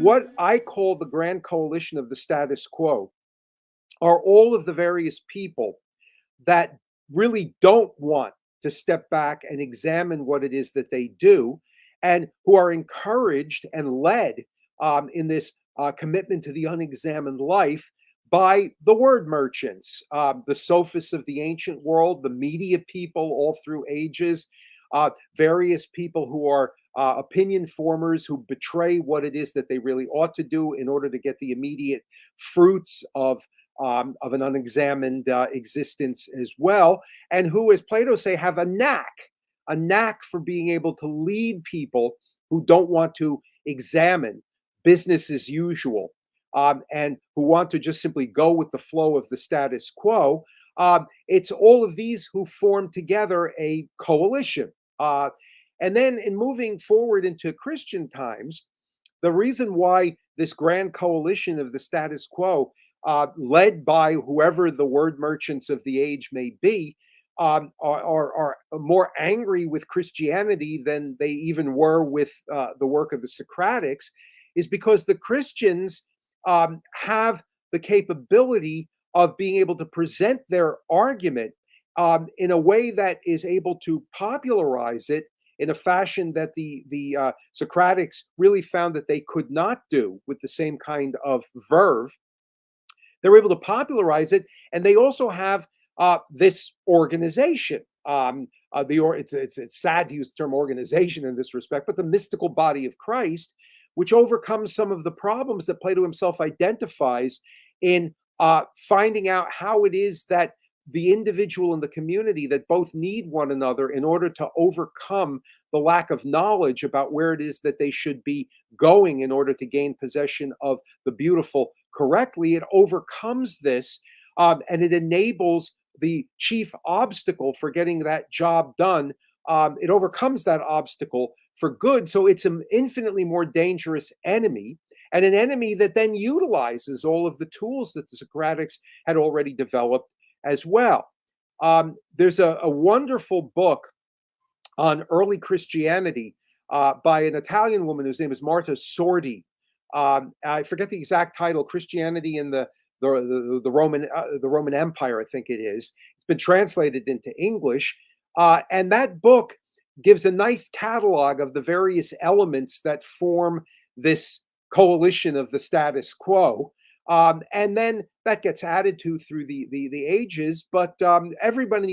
what I call the grand coalition of the status quo are all of the various people that really don't want to step back and examine what it is that they do, and who are encouraged and led in this commitment to the unexamined life by the word merchants, the sophists of the ancient world, the media people all through ages, various people who are opinion formers who betray what it is that they really ought to do in order to get the immediate fruits of an unexamined existence as well, and who, as Plato say, have a knack for being able to lead people who don't want to examine business as usual, and who want to just simply go with the flow of the status quo. It's all of these who form together a coalition. And then in moving forward into Christian times, the reason why this grand coalition of the status quo, led by whoever the word merchants of the age may be, are more angry with Christianity than they even were with the work of the Socratics, is because the Christians have the capability of being able to present their argument in a way that is able to popularize it in a fashion that the Socratics really found that they could not do with the same kind of verve. They're able to popularize it, and they also have this organization. It's sad to use the term organization in this respect, but the mystical body of Christ, which overcomes some of the problems that Plato himself identifies in finding out how it is that the individual and the community that both need one another in order to overcome the lack of knowledge about where it is that they should be going in order to gain possession of the beautiful correctly. It overcomes this, and it enables the chief obstacle for getting that job done. It overcomes that obstacle for good. So it's an infinitely more dangerous enemy, and an enemy that then utilizes all of the tools that the Socratics had already developed as well. There's a wonderful book on early Christianity by an Italian woman whose name is Marta Sordi. I forget the exact title. Christianity in the Roman Empire, I think it is. It's been translated into English, and that book gives a nice catalog of the various elements that form this coalition of the status quo. And then that gets added to through the ages. But everyone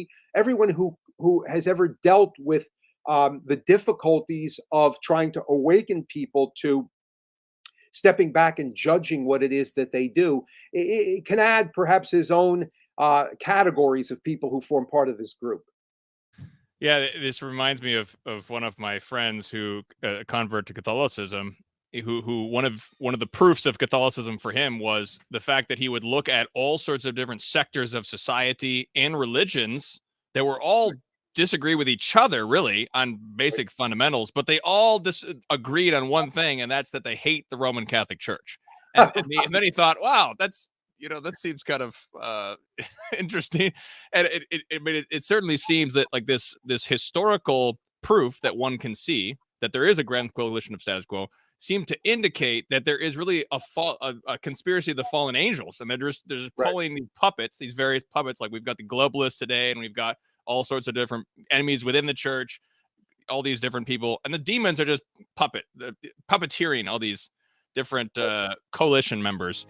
who has ever dealt with the difficulties of trying to awaken people to stepping back and judging what it is that they do, it can add perhaps his own categories of people who form part of this group. Yeah, this reminds me of one of my friends who convert to Catholicism, who one of the proofs of Catholicism for him was the fact that he would look at all sorts of different sectors of society and religions that were all disagree with each other really on basic fundamentals, but they all agreed on one thing, and that's that they hate the Roman Catholic Church. And then he thought, wow, that seems kind of interesting. And it certainly seems that like this historical proof that one can see that there is a grand coalition of status quo seem to indicate that there is really a conspiracy of the fallen angels, and they're just pulling these puppets, these various puppets. Like we've got the globalists today, and we've got all sorts of different enemies within the church, all these different people, and the demons are just puppeteering all these different coalition members.